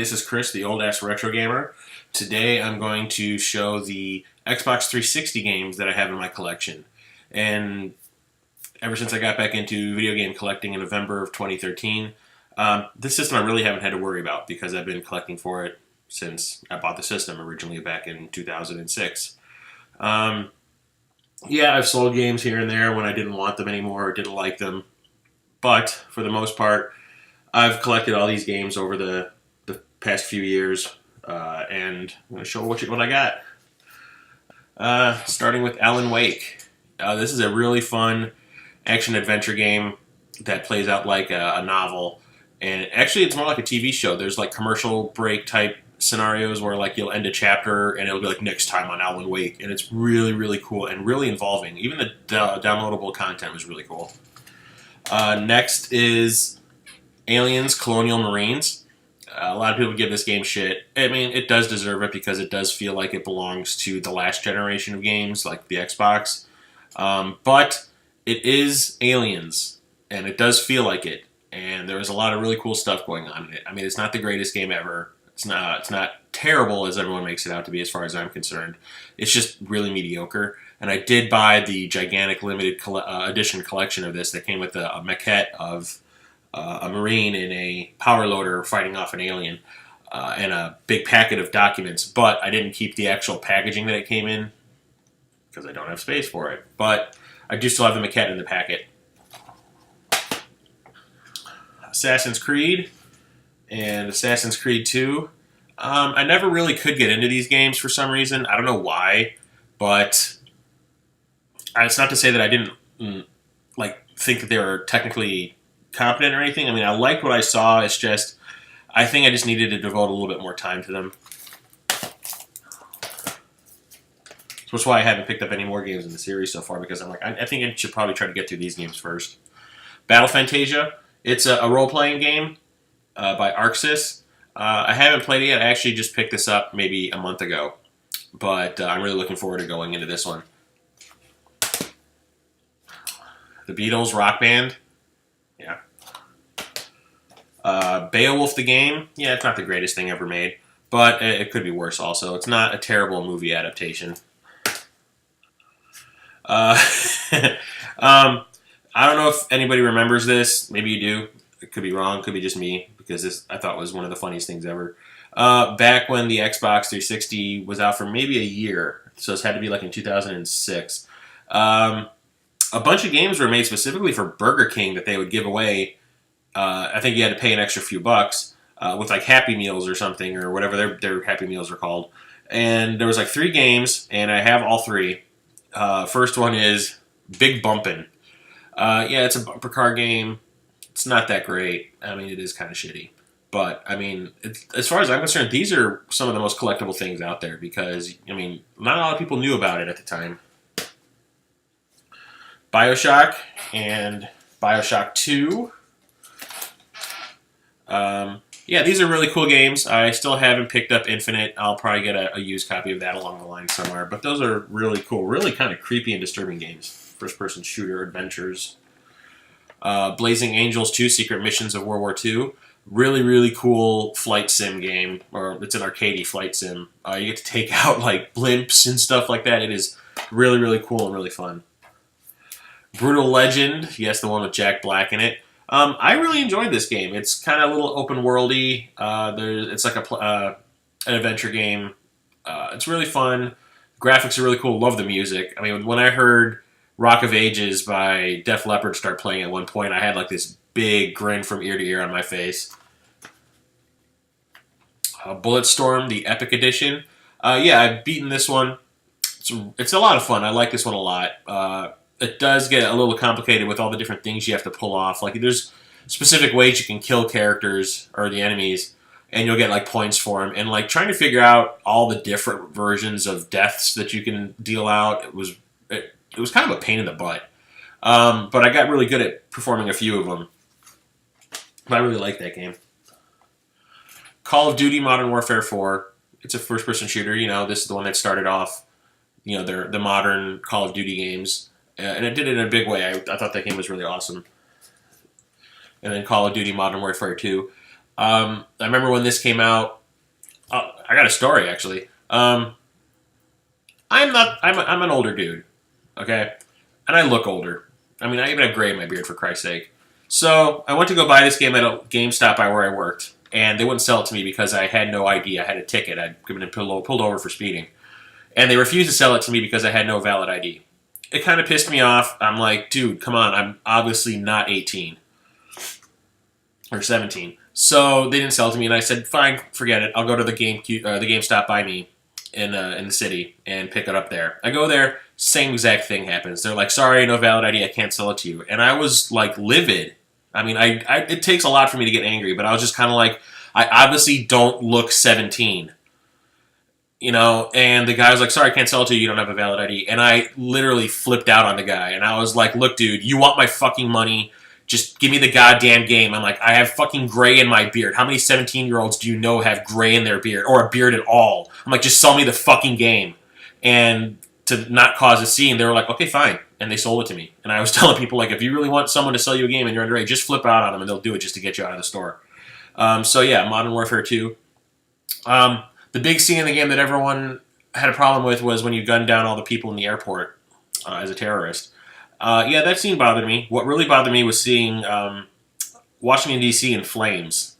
this is Chris, the old ass retro gamer. Today I'm going to show the Xbox 360 games that I have in my collection. And ever since I got back into video game collecting in November of 2013, this system I really haven't had to worry about because I've been collecting for it since I bought the system originally back in 2006. Yeah, I've sold games here and there when I didn't want them anymore or didn't like them. But for the most part, I've collected all these games over the past few years, and I'm going to show what I got. Starting with Alan Wake. This is a really fun action-adventure game that plays out like a novel. And actually, it's more like a TV show. There's like commercial break type scenarios where like you'll end a chapter and it'll be like next time on Alan Wake. And it's really, really cool and really involving. Even the downloadable content was really cool. Next is Aliens Colonial Marines. A lot of people give this game shit. I mean, it does deserve it because it does feel like it belongs to the last generation of games, like the Xbox. But it is Aliens, and it does feel like it. And there is a lot of really cool stuff going on in it. I mean, it's not the greatest game ever. It's not terrible as everyone makes it out to be, as far as I'm concerned. It's just really mediocre. And I did buy the gigantic limited edition collection of this that came with a maquette of a Marine in a power loader fighting off an alien, and a big packet of documents. But I didn't keep the actual packaging that it came in because I don't have space for it. But I do still have the maquette in the packet. Assassin's Creed and Assassin's Creed 2. I never really could get into these games for some reason. I don't know why, but it's not to say that I didn't think that they were technically competent or anything. I mean, I liked what I saw. It's just, I think I just needed to devote a little bit more time to them. So that's why I haven't picked up any more games in the series so far, because I'm like, I think I should probably try to get through these games first. Battle Fantasia. It's a role-playing game by Arxis. I haven't played it yet. I actually just picked this up maybe a month ago. But I'm really looking forward to going into this one. The Beatles Rock Band. Yeah. Beowulf the Game. Yeah, it's not the greatest thing ever made. But it could be worse also. It's not a terrible movie adaptation. I don't know if anybody remembers this. Maybe you do. It could be wrong. It could be just me, because this I thought was one of the funniest things ever. Back when the Xbox 360 was out for maybe a year, so this had to be like in 2006, a bunch of games were made specifically for Burger King that they would give away. I think you had to pay an extra few bucks with like Happy Meals or something, or whatever their Happy Meals are called. And there was like 3 games, and I have all 3. First one is Big Bumpin'. Yeah, it's a bumper car game. It's not that great. I mean, it is kind of shitty. But, I mean, as far as I'm concerned, these are some of the most collectible things out there because, I mean, not a lot of people knew about it at the time. BioShock and BioShock 2. Yeah, these are really cool games. I still haven't picked up Infinite. I'll probably get a used copy of that along the line somewhere. But those are really cool, really kind of creepy and disturbing games. First-person shooter adventures. Blazing Angels 2, Secret Missions of World War II. Really, really cool flight sim game. Or it's an arcadey flight sim. You get to take out like blimps and stuff like that. It is really, really cool and really fun. Brutal Legend. Yes, the one with Jack Black in it. I really enjoyed this game. It's kind of a little open-worldy. It's like an adventure game. It's really fun. Graphics are really cool. Love the music. I mean, when I heard Rock of Ages by Def Leppard start playing at one point, I had like this big grin from ear to ear on my face. Bulletstorm, the Epic Edition. Yeah, I've beaten this one. It's a lot of fun. I like this one a lot. It does get a little complicated with all the different things you have to pull off. Like, there's specific ways you can kill characters or the enemies, and you'll get like points for them. And like trying to figure out all the different versions of deaths that you can deal out, it was kind of a pain in the butt. But I got really good at performing a few of them. But I really like that game. Call of Duty Modern Warfare 4. It's a first-person shooter. You know, this is the one that started off, you know, the modern Call of Duty games. And it did it in a big way. I thought that game was really awesome. And then Call of Duty Modern Warfare 2. I remember when this came out. I got a story actually. I'm an older dude, okay, and I look older. I mean, I even have gray in my beard for Christ's sake. So I went to go buy this game at a GameStop by where I worked, and they wouldn't sell it to me because I had no ID. I had a ticket. I'd been pulled over for speeding, and they refused to sell it to me because I had no valid ID. It kind of pissed me off. I'm like, dude, come on. I'm obviously not 18 or 17. So they didn't sell it to me, and I said, fine, forget it. I'll go to the GameStop by me in the city and pick it up there. I go there, same exact thing happens. They're like, sorry, no valid ID, I can't sell it to you. And I was like livid. I mean, it takes a lot for me to get angry, but I was just kind of like, I obviously don't look 17. You know, and the guy was like, sorry, I can't sell it to you, you don't have a valid ID. And I literally flipped out on the guy, and I was like, look, dude, you want my fucking money? Just give me the goddamn game. I'm like, I have fucking gray in my beard. How many 17-year-olds do you know have gray in their beard, or a beard at all? I'm like, just sell me the fucking game. And to not cause a scene, they were like, okay, fine. And they sold it to me. And I was telling people, like, if you really want someone to sell you a game and you're underage, just flip out on them, and they'll do it just to get you out of the store. So yeah, Modern Warfare 2. The big scene in the game that everyone had a problem with was when you gunned down all the people in the airport as a terrorist. Yeah, that scene bothered me. What really bothered me was seeing Washington, D.C. in flames.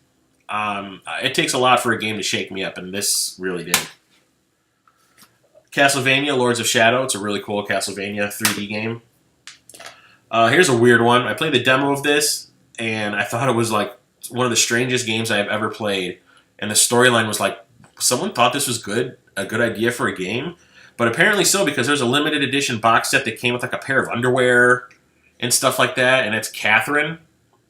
It takes a lot for a game to shake me up, and this really did. Castlevania, Lords of Shadow. It's a really cool Castlevania 3D game. Here's a weird one. I played the demo of this, and I thought it was like one of the strangest games I have ever played. And the storyline was like, someone thought this was a good idea for a game, but apparently so, because there's a limited edition box set that came with like a pair of underwear and stuff like that, and it's Catherine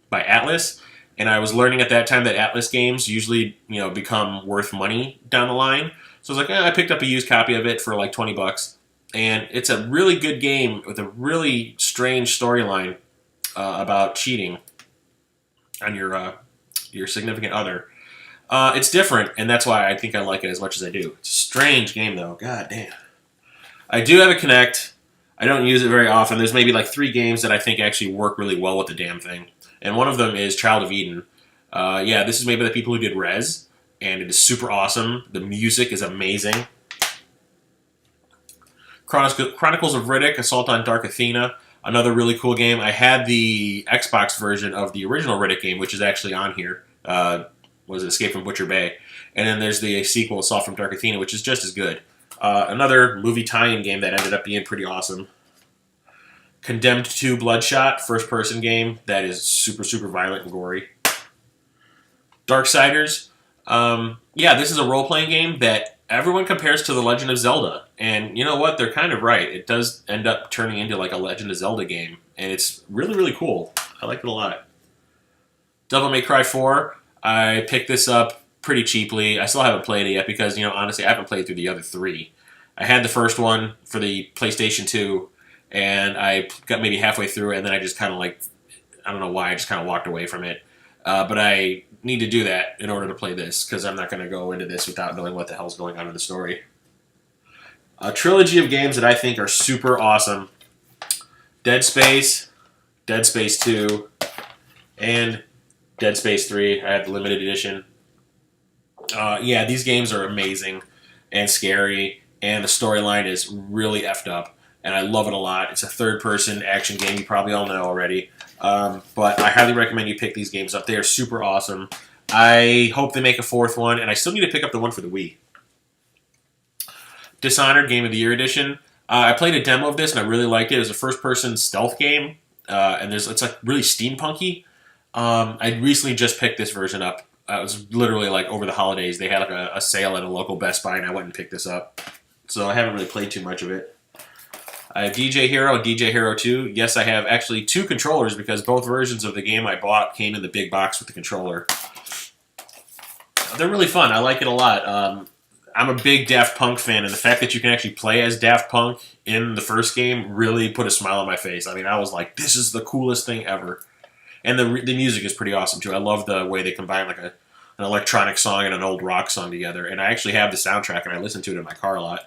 by Atlas. And I was learning at that time that Atlas games usually, become worth money down the line. So I was like, I picked up a used copy of it for like $20, and it's a really good game with a really strange storyline about cheating on your significant other. It's different, and that's why I think I like it as much as I do. It's a strange game, though. God damn. I do have a Kinect. I don't use it very often. There's maybe like 3 games that I think actually work really well with the damn thing. And one of them is Child of Eden. Yeah, this is made by the people who did Rez, and it is super awesome. The music is amazing. Chronicles of Riddick, Assault on Dark Athena. Another really cool game. I had the Xbox version of the original Riddick game, which is actually on here. Was Escape from Butcher Bay. And then there's the sequel, Assault from Dark Athena, which is just as good. Another movie tie-in game that ended up being pretty awesome. Condemned 2 Bloodshot, first-person game that is super, super violent and gory. Darksiders. Yeah, this is a role-playing game that everyone compares to The Legend of Zelda. And you know what? They're kind of right. It does end up turning into like a Legend of Zelda game. And it's really, really cool. I like it a lot. Devil May Cry 4. I picked this up pretty cheaply. I still haven't played it yet because, honestly, I haven't played through the other 3. I had the first one for the PlayStation 2, and I got maybe halfway through it, and then I just kind of I don't know why, I just kind of walked away from it. But I need to do that in order to play this, because I'm not going to go into this without knowing what the hell's going on in the story. A trilogy of games that I think are super awesome. Dead Space, Dead Space 2, and Dead Space 3. I had the limited edition. Yeah, these games are amazing and scary, and the storyline is really effed up, and I love it a lot. It's a third-person action game. You probably all know already. But I highly recommend you pick these games up. They are super awesome. I hope they make a 4th one, and I still need to pick up the one for the Wii. Dishonored Game of the Year Edition. I played a demo of this, and I really liked it. It was a first-person stealth game, and it's like really steampunky. I recently just picked this version up. It was literally like over the holidays. They had like a sale at a local Best Buy, and I went and picked this up. So I haven't really played too much of it. I have DJ Hero and DJ Hero 2. Yes, I have actually 2 controllers because both versions of the game I bought came in the big box with the controller. They're really fun. I like it a lot. I'm a big Daft Punk fan, and the fact that you can actually play as Daft Punk in the first game really put a smile on my face. I mean, I was like, this is the coolest thing ever. And the music is pretty awesome, too. I love the way they combine like an electronic song and an old rock song together. And I actually have the soundtrack, and I listen to it in my car a lot.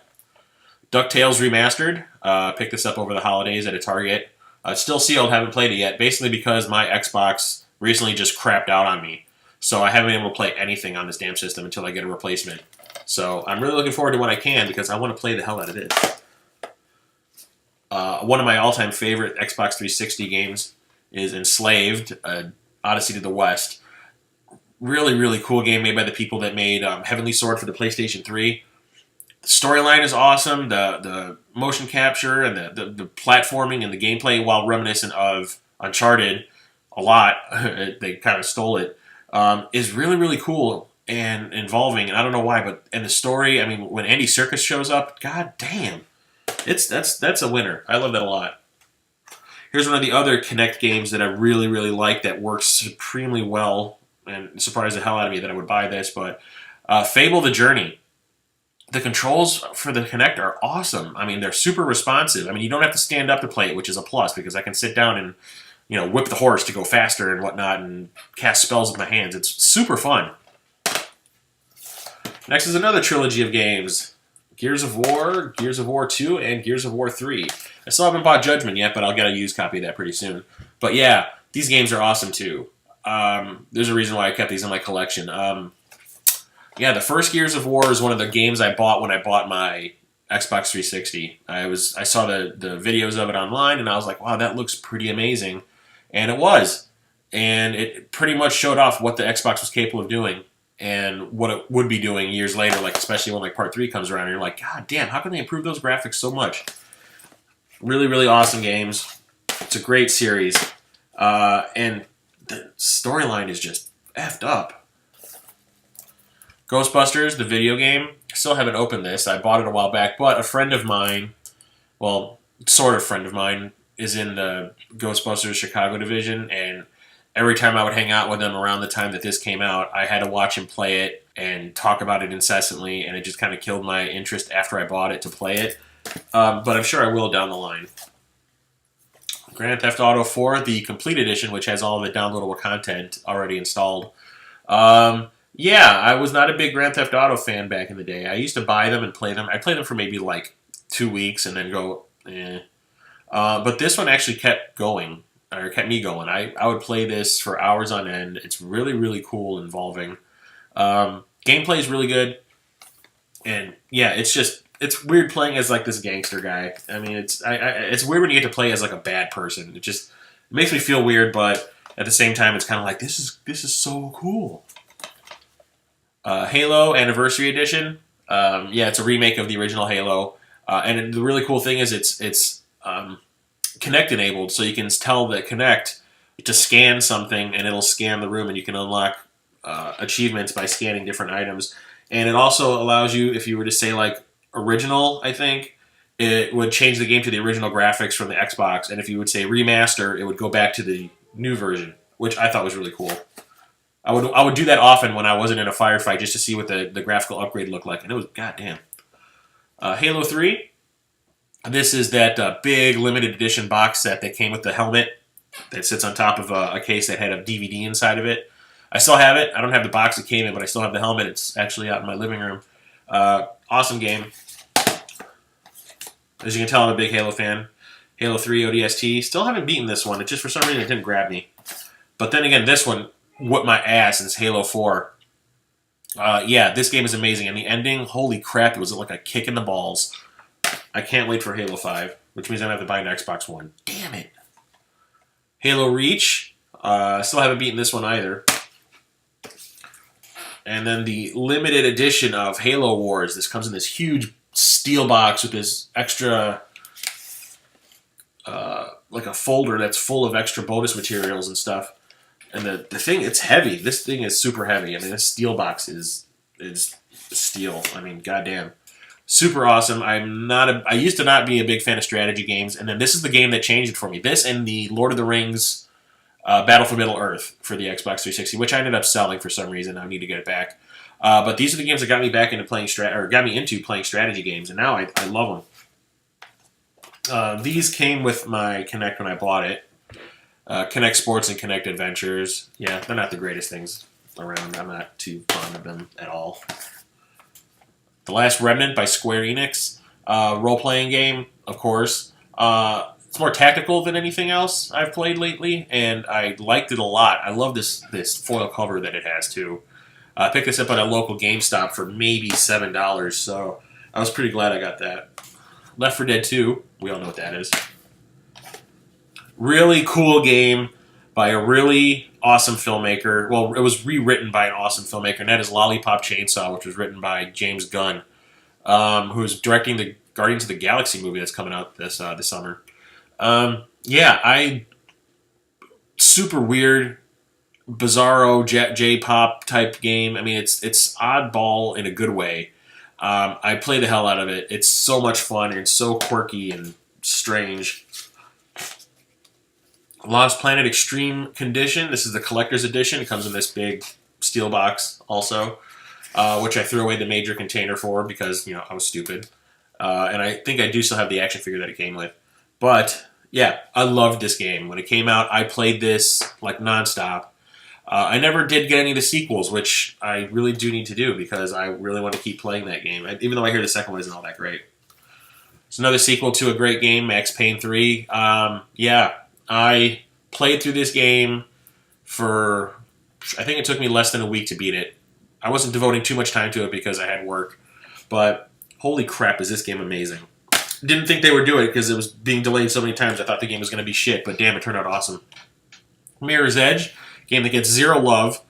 DuckTales Remastered. Picked this up over the holidays at a Target. It's still sealed, haven't played it yet, basically because my Xbox recently just crapped out on me. So I haven't been able to play anything on this damn system until I get a replacement. So I'm really looking forward to when I can because I want to play the hell out of this. One of my all-time favorite Xbox 360 games is Enslaved, Odyssey to the West. Really, really cool game made by the people that made Heavenly Sword for the PlayStation 3. The storyline is awesome. The motion capture and the platforming and the gameplay, while reminiscent of Uncharted a lot, they kind of stole it, is really, really cool and involving. And I don't know why, but and the story, I mean, when Andy Serkis shows up, god damn. That's a winner. I love that a lot. Here's one of the other Kinect games that I really, really like that works supremely well and surprised the hell out of me that I would buy this, but Fable the Journey. The controls for the Kinect are awesome. I mean, they're super responsive. I mean, you don't have to stand up to play it, which is a plus because I can sit down and, you know, whip the horse to go faster and whatnot and cast spells with my hands. It's super fun. Next is another trilogy of games. Gears of War 2, and Gears of War 3. I still haven't bought Judgment yet, but I'll get a used copy of that pretty soon. But yeah, these games are awesome too. There's a reason why I kept these in my collection. Yeah, the first Gears of War is one of the games I bought when I bought my Xbox 360. I saw the videos of it online, and I was like, wow, that looks pretty amazing. And it was. And it pretty much showed off what the Xbox was capable of doing. And what it would be doing years later, like especially when like Part 3 comes around, and you're like, God damn, how can they improve those graphics so much? Really, really awesome games. It's a great series. And the storyline is just effed up. Ghostbusters, the video game. I still haven't opened this. I bought it a while back, but a friend of mine, well, sort of friend of mine, is in the Ghostbusters Chicago division, and every time I would hang out with him around the time that this came out, I had to watch him play it and talk about it incessantly, and it just kind of killed my interest after I bought it to play it. But I'm sure I will down the line. Grand Theft Auto 4, the Complete Edition, which has all of the downloadable content already installed. Yeah, I was not a big Grand Theft Auto fan back in the day. I used to buy them and play them. I played them for maybe like 2 weeks and then go, eh. But this one actually kept going. Or kept me going. I would play this for hours on end. It's really, really cool, involving. Gameplay is really good. And yeah, it's weird playing as like this gangster guy. I mean, it's weird when you get to play as like a bad person. It makes me feel weird, but at the same time, it's kind of like, this is so cool. Halo Anniversary Edition. Yeah, it's a remake of the original Halo. And the really cool thing is it's Kinect enabled, so you can tell the Kinect to scan something, and it'll scan the room, and you can unlock achievements by scanning different items. And it also allows you, if you were to say like original, I think it would change the game to the original graphics from the Xbox, and if you would say remaster, it would go back to the new version, which I thought was really cool. I would do that often when I wasn't in a firefight just to see what the graphical upgrade looked like, and it was goddamn. Halo 3. This is that big limited edition box set that came with the helmet that sits on top of a case that had a DVD inside of it. I still have it. I don't have the box it came in, but I still have the helmet. It's actually out in my living room. Awesome game. As you can tell, I'm a big Halo fan. Halo 3 ODST. Still haven't beaten this one. It just, for some reason, it didn't grab me. But then again, this one whooped my ass since Halo 4. Yeah, this game is amazing. And the ending, holy crap, it was like a kick in the balls. I can't wait for Halo 5, which means I'm going to have to buy an Xbox One. Damn it. Halo Reach. Still haven't beaten this one either. And then the limited edition of Halo Wars. This comes in this huge steel box with this extra, like a folder that's full of extra bonus materials and stuff. And the thing, it's heavy. This thing is super heavy. I mean, this steel box is steel. I mean, goddamn. Super awesome. I used to not be a big fan of strategy games, and then this is the game that changed it for me. This and the Lord of the Rings Battle for Middle-earth for the Xbox 360, which I ended up selling for some reason. I need to get it back. But these are the games that got me back into playing got me into playing strategy games, and now I love them. These came with my Kinect when I bought it. Kinect Sports and Kinect Adventures. Yeah, they're not the greatest things around. I'm not too fond of them at all. The Last Remnant by Square Enix. Role-playing game, of course. It's more tactical than anything else I've played lately, and I liked it a lot. I love this foil cover that it has too. I picked this up at a local GameStop for maybe $7, so I was pretty glad I got that. Left 4 Dead 2, we all know what that is. Really cool game by a really awesome filmmaker. Well, it was rewritten by an awesome filmmaker, and that is Lollipop Chainsaw, which was written by James Gunn, who's directing the Guardians of the Galaxy movie that's coming out this summer. Super weird, bizarro J-pop type game. I mean, it's oddball in a good way. I play the hell out of it. It's so much fun and so quirky and strange. Lost Planet Extreme Condition. This is the collector's edition. It comes in this big steel box also, which I threw away the major container for because, I was stupid. And I think I do still have the action figure that it came with. But, yeah, I loved this game. When it came out, I played this like nonstop. I never did get any of the sequels, which I really do need to do because I really want to keep playing that game, even though I hear the second one isn't all that great. It's another sequel to a great game, Max Payne 3. I played through this game for, I think it took me less than a week to beat it. I wasn't devoting too much time to it because I had work, but holy crap, is this game amazing. Didn't think they would do it because it was being delayed so many times. I thought the game was going to be shit, but damn, it turned out awesome. Mirror's Edge, game that gets zero love.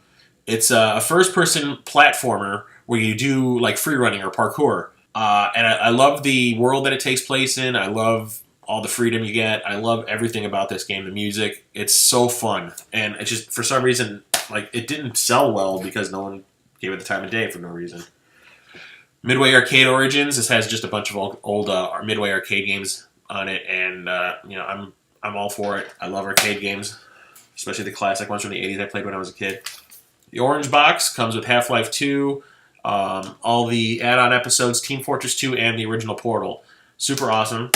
It's a first-person platformer where you do like free running or parkour. And I love the world that it takes place in. I love all the freedom you get. I love everything about this game. The music, it's so fun. And it just, for some reason, like, it didn't sell well because no one gave it the time of day for no reason. Midway Arcade Origins. This has just a bunch of old Midway Arcade games on it, and I'm all for it. I love arcade games, especially the classic ones from the 80s I played when I was a kid. The Orange Box comes with Half-Life 2, all the add-on episodes, Team Fortress 2, and the original Portal. Super awesome.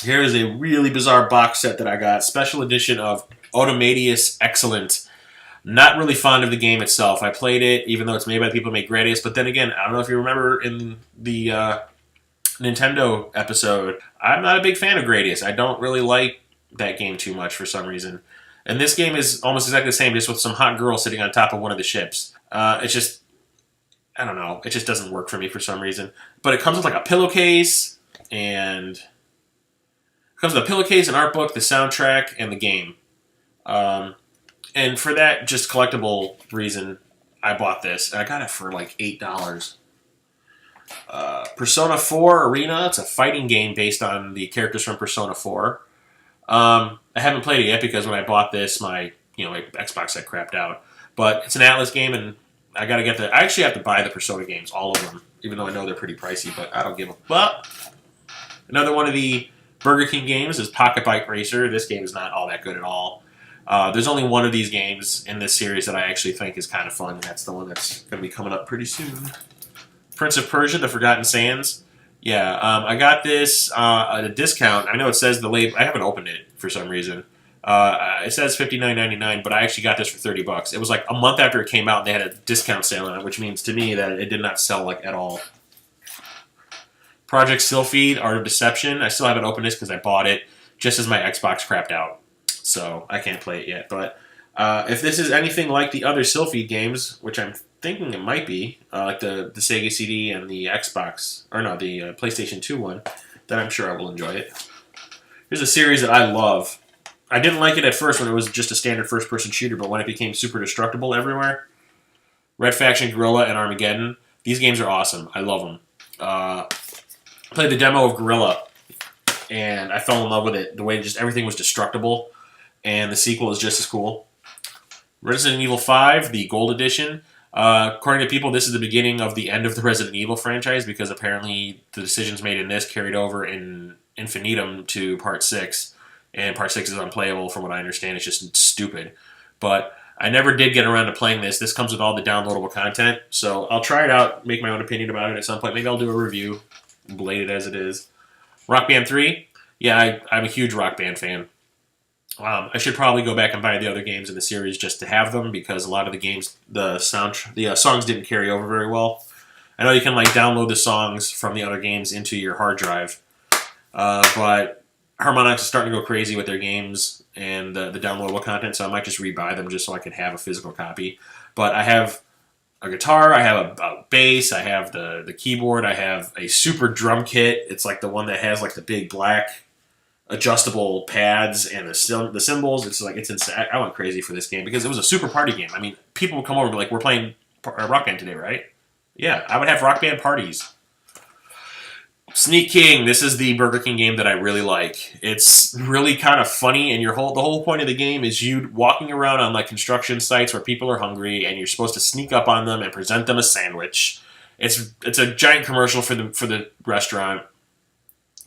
Here is a really bizarre box set that I got. Special edition of Automatius Excellent. Not really fond of the game itself. I played it, even though it's made by people who make Gradius. But then again, I don't know if you remember in the Nintendo episode, I'm not a big fan of Gradius. I don't really like that game too much for some reason. And this game is almost exactly the same, just with some hot girl sitting on top of one of the ships. It's just, I don't know. It just doesn't work for me for some reason. But it comes with like a pillowcase, and an art book, the soundtrack, and the game. And for that just collectible reason, I bought this. And I got it for like $8. Persona 4 Arena. It's a fighting game based on the characters from Persona 4. I haven't played it yet because when I bought this, my Xbox had crapped out. But it's an Atlas game, and I actually have to buy the Persona games, all of them, even though I know they're pretty pricey, but I don't give a fuck. Another one of the Burger King games is Pocket Bike Racer. This game is not all that good at all. There's only one of these games in this series that I actually think is kind of fun. That's the one that's going to be coming up pretty soon. Prince of Persia: The Forgotten Sands. Yeah, I got this at a discount. I know it says the label. I haven't opened it for some reason. It says $59.99, but I actually got this for $30. It was like a month after it came out, and they had a discount sale on it, which means to me that it did not sell like at all. Project Sylphid: Art of Deception. I still haven't opened this because I bought it just as my Xbox crapped out, so I can't play it yet. But if this is anything like the other Sylphid games, which I'm thinking it might be, like the Sega CD and the the PlayStation 2 one, then I'm sure I will enjoy it. Here's a series that I love. I didn't like it at first when it was just a standard first-person shooter, but when it became super destructible everywhere, Red Faction, Guerrilla, and Armageddon, these games are awesome. I love them. Played the demo of Guerrilla, and I fell in love with it. The way just everything was destructible, and the sequel is just as cool. Resident Evil 5, the Gold Edition. According to people, this is the beginning of the end of the Resident Evil franchise because apparently the decisions made in this carried over in infinitum to Part 6, and Part 6 is unplayable from what I understand. It's just stupid. But I never did get around to playing this. This comes with all the downloadable content, so I'll try it out, make my own opinion about it at some point. Maybe I'll do a review, belated as it is. Rock Band 3, yeah, I'm a huge Rock Band fan. I should probably go back and buy the other games in the series just to have them because a lot of the games, the songs didn't carry over very well. I know you can like download the songs from the other games into your hard drive, but Harmonix is starting to go crazy with their games and the downloadable content, so I might just rebuy them just so I can have a physical copy. But I have a guitar, I have a bass, I have the keyboard, I have a super drum kit. It's like the one that has like the big black adjustable pads and the cymbals. It's like it's insane. I went crazy for this game because it was a super party game. I mean, people would come over and be like, "We're playing Rock Band today, right?" Yeah, I would have Rock Band parties. Sneak King. This is the Burger King game that I really like. It's really kind of funny, and the whole point of the game is you walking around on like construction sites where people are hungry, and you're supposed to sneak up on them and present them a sandwich. It's a giant commercial for the restaurant.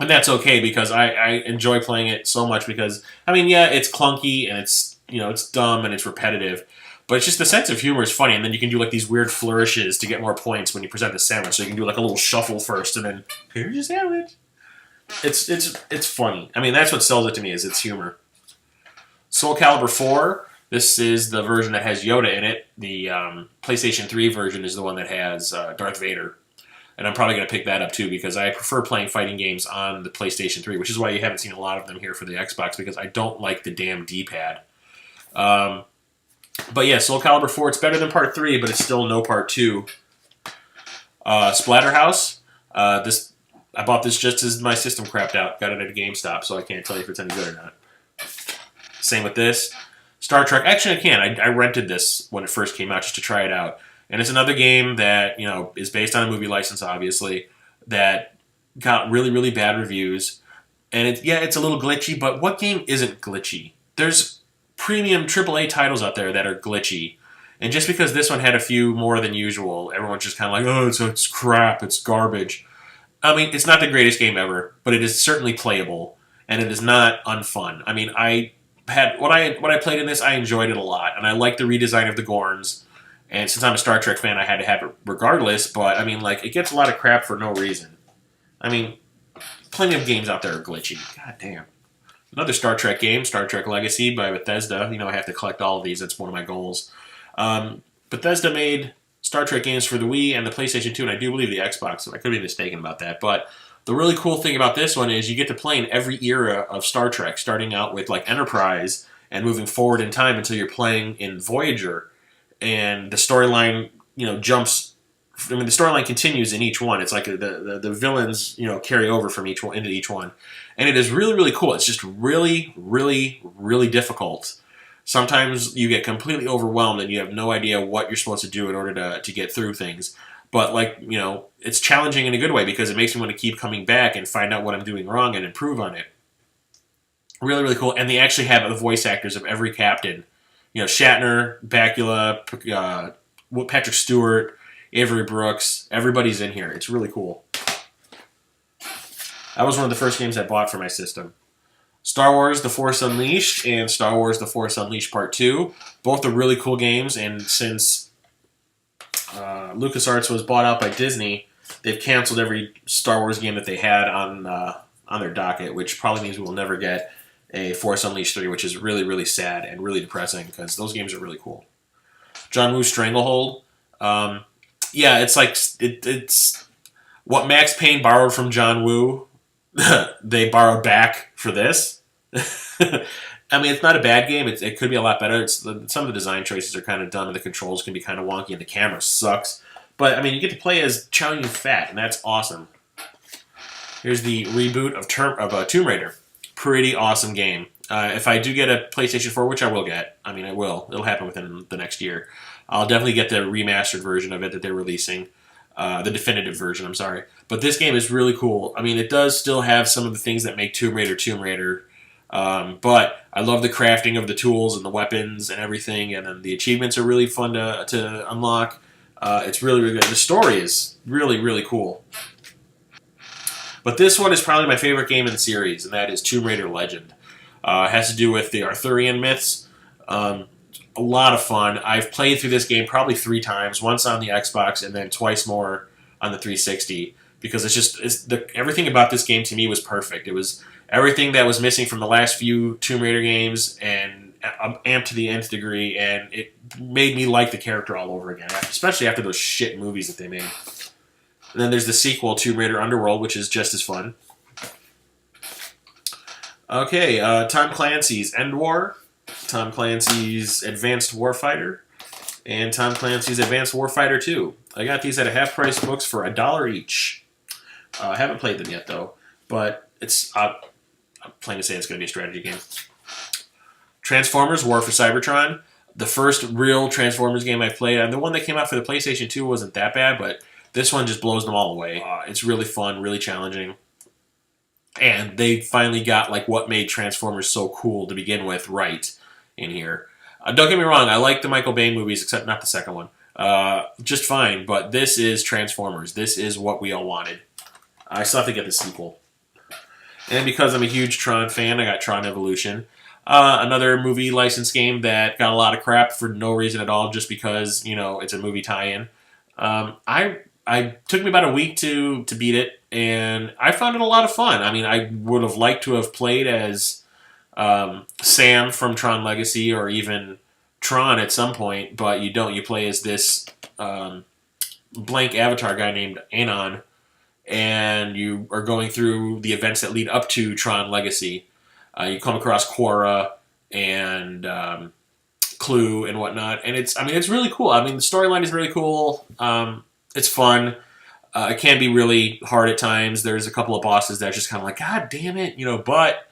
And that's okay because I enjoy playing it so much because, I mean, yeah, it's clunky and it's dumb and it's repetitive, but it's just the sense of humor is funny. And then you can do like these weird flourishes to get more points when you present the sandwich. So you can do like a little shuffle first and then, here's your sandwich. It's funny. I mean, that's what sells it to me is its humor. Soul Calibur 4. This is the version that has Yoda in it. The PlayStation 3 version is the one that has Darth Vader. And I'm probably going to pick that up too because I prefer playing fighting games on the PlayStation 3, which is why you haven't seen a lot of them here for the Xbox because I don't like the damn D-pad. But yeah, Soul Calibur 4, it's better than Part 3, but it's still no Part 2. Splatterhouse. I bought this just as my system crapped out. Got it at a GameStop, so I can't tell you if it's any good or not. Same with this. Star Trek. Actually, I can. I rented this when it first came out just to try it out. And it's another game that, is based on a movie license, obviously, that got really, really bad reviews. And it's a little glitchy, but what game isn't glitchy? There's premium AAA titles out there that are glitchy. And just because this one had a few more than usual, everyone's just kind of like, oh, it's crap, it's garbage. I mean, it's not the greatest game ever, but it is certainly playable, and it is not unfun. I mean, what I played in this, I enjoyed it a lot, and I like the redesign of the Gorns. And since I'm a Star Trek fan, I had to have it regardless. But, I mean, like, it gets a lot of crap for no reason. I mean, plenty of games out there are glitchy. God damn. Another Star Trek game, Star Trek Legacy by Bethesda. I have to collect all of these. That's one of my goals. Bethesda made Star Trek games for the Wii and the PlayStation 2, and I do believe the Xbox, so I could be mistaken about that. But the really cool thing about this one is you get to play in every era of Star Trek, starting out with, like, Enterprise and moving forward in time until you're playing in Voyager. And the storyline, jumps. I mean, the storyline continues in each one. It's like the villains, carry over from each one into each one, and it is really, really cool. It's just really, really, really difficult. Sometimes you get completely overwhelmed and you have no idea what you're supposed to do in order to get through things. But it's challenging in a good way because it makes me want to keep coming back and find out what I'm doing wrong and improve on it. Really, really cool. And they actually have the voice actors of every captain. Shatner, Bakula, Patrick Stewart, Avery Brooks, everybody's in here. It's really cool. That was one of the first games I bought for my system. Star Wars The Force Unleashed and Star Wars The Force Unleashed Part 2. Both are really cool games, and since LucasArts was bought out by Disney, they've canceled every Star Wars game that they had on their docket, which probably means we will never get a Force Unleashed 3, which is really, really sad and really depressing because those games are really cool. John Woo's Stranglehold. It's like it's what Max Payne borrowed from John Woo. They borrowed back for this. I mean, it's not a bad game. It could be a lot better. Some of the design choices are kind of dumb, and the controls can be kind of wonky, and the camera sucks. But I mean, you get to play as Chow Yun-Fat, and that's awesome. Here's the reboot of Tomb Raider. Pretty awesome game. If I do get a PlayStation 4, which I will get, I mean, I will. It'll happen within the next year. I'll definitely get the remastered version of it that they're releasing. The definitive version, I'm sorry. But this game is really cool. I mean, it does still have some of the things that make Tomb Raider. But I love the crafting of the tools and the weapons and everything. And then the achievements are really fun to unlock. It's really, really good. The story is really, really cool. But this one is probably my favorite game in the series, and that is Tomb Raider Legend. It has to do with the Arthurian myths. A lot of fun. I've played through this game probably 3 times, once on the Xbox and then twice more on the 360, because everything about this game to me was perfect. It was everything that was missing from the last few Tomb Raider games, and amped to the nth degree, and it made me like the character all over again, especially after those shit movies that they made. And then there's the sequel, Tomb Raider Underworld, which is just as fun. Okay, Tom Clancy's End War, Tom Clancy's Advanced Warfighter, and Tom Clancy's Advanced Warfighter 2. I got these at a half-price books for $1 each. I haven't played them yet, though, but I'm planning to say it's going to be a strategy game. Transformers War for Cybertron, the first real Transformers game I've played, and the one that came out for the PlayStation 2 wasn't that bad, but this one just blows them all away. It's really fun, really challenging. And they finally got like what made Transformers so cool to begin with right in here. Don't get me wrong, I like the Michael Bay movies, except not the second one. Just fine, but this is Transformers. This is what we all wanted. I still have to get the sequel. And because I'm a huge Tron fan, I got Tron Evolution. Another movie license game that got a lot of crap for no reason at all, just because, you know, it's a movie tie-in. I took me about a week to beat it, and I found it a lot of fun. I mean, I would have liked to have played as Sam from Tron Legacy or even Tron at some point, but you don't. You play as this blank avatar guy named Anon, and you are going through the events that lead up to Tron Legacy. You come across Quora and Clue and whatnot, and it's really cool. I mean, the storyline is really cool. It's fun. It can be really hard at times. There's a couple of bosses that are just kind of like, God damn it, you know, but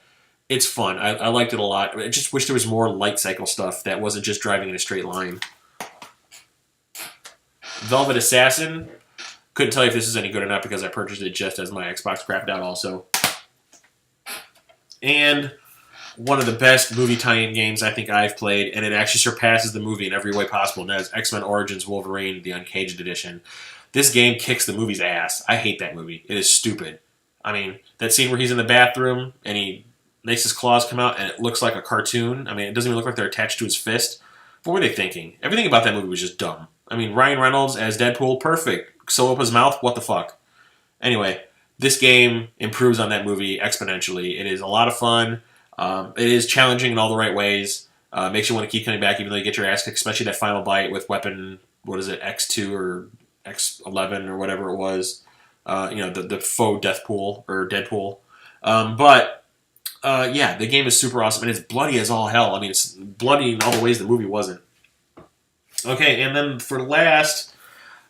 it's fun. I liked it a lot. I just wish there was more light cycle stuff that wasn't just driving in a straight line. Velvet Assassin. Couldn't tell you if this is any good or not because I purchased it just as my Xbox crapped out also. And one of the best movie tie-in games I think I've played, and it actually surpasses the movie in every way possible, and that is X-Men Origins Wolverine, the Uncaged Edition. This game kicks the movie's ass. I hate that movie. It is stupid. I mean, that scene where he's in the bathroom and he makes his claws come out and it looks like a cartoon. I mean, it doesn't even look like they're attached to his fist. What were they thinking? Everything about that movie was just dumb. I mean, Ryan Reynolds as Deadpool, perfect. Sew up his mouth, what the fuck? Anyway, this game improves on that movie exponentially. It is a lot of fun. It is challenging in all the right ways. Makes you want to keep coming back even though you get your ass kicked, especially that final bite with weapon, what is it, X2 or X11 or whatever it was. The faux Deathpool or Deadpool. Yeah, the game is super awesome, and it's bloody as all hell. I mean, it's bloody in all the ways the movie wasn't. Okay, and then for last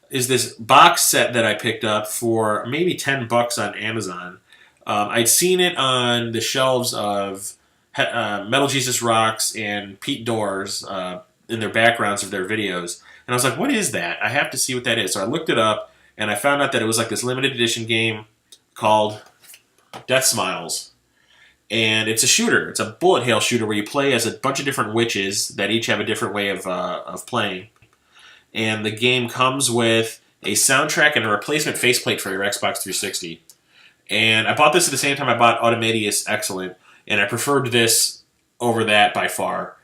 is this box set that I picked up for maybe $10 on Amazon. I'd seen it on the shelves of Metal Jesus Rocks and Pete Doors in their backgrounds of their videos. And I was like, what is that? I have to see what that is. So I looked it up, and I found out that it was like this limited edition game called Death Smiles. And it's a shooter. It's a bullet hell shooter where you play as a bunch of different witches that each have a different way of playing. And the game comes with a soundtrack and a replacement faceplate for your Xbox 360. And I bought this at the same time I bought Automedius Excellent, and I preferred this over that by far.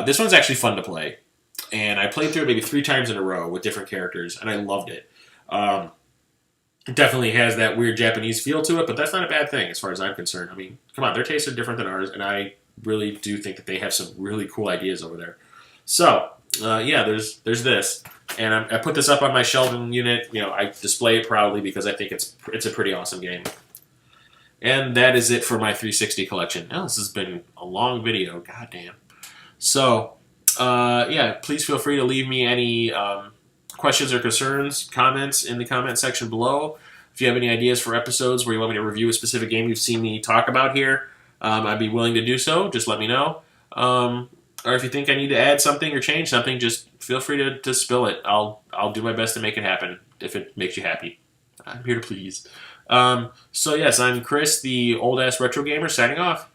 This one's actually fun to play. And I played through it maybe 3 times in a row with different characters, and I loved it. It definitely has that weird Japanese feel to it, but that's not a bad thing as far as I'm concerned. I mean, come on, their tastes are different than ours, and I really do think that they have some really cool ideas over there. So, yeah, there's this. And I put this up on my shelving unit. You know, I display it proudly because I think it's a pretty awesome game. And that is it for my 360 collection. Now, this has been a long video. Goddamn. So, yeah, please feel free to leave me any questions or concerns, comments in the comment section below. If you have any ideas for episodes where you want me to review a specific game you've seen me talk about here, I'd be willing to do so. Just let me know. Or if you think I need to add something or change something, just feel free to spill it. I'll do my best to make it happen if it makes you happy. I'm here to please. So yes, I'm Chris, the old-ass retro gamer, signing off.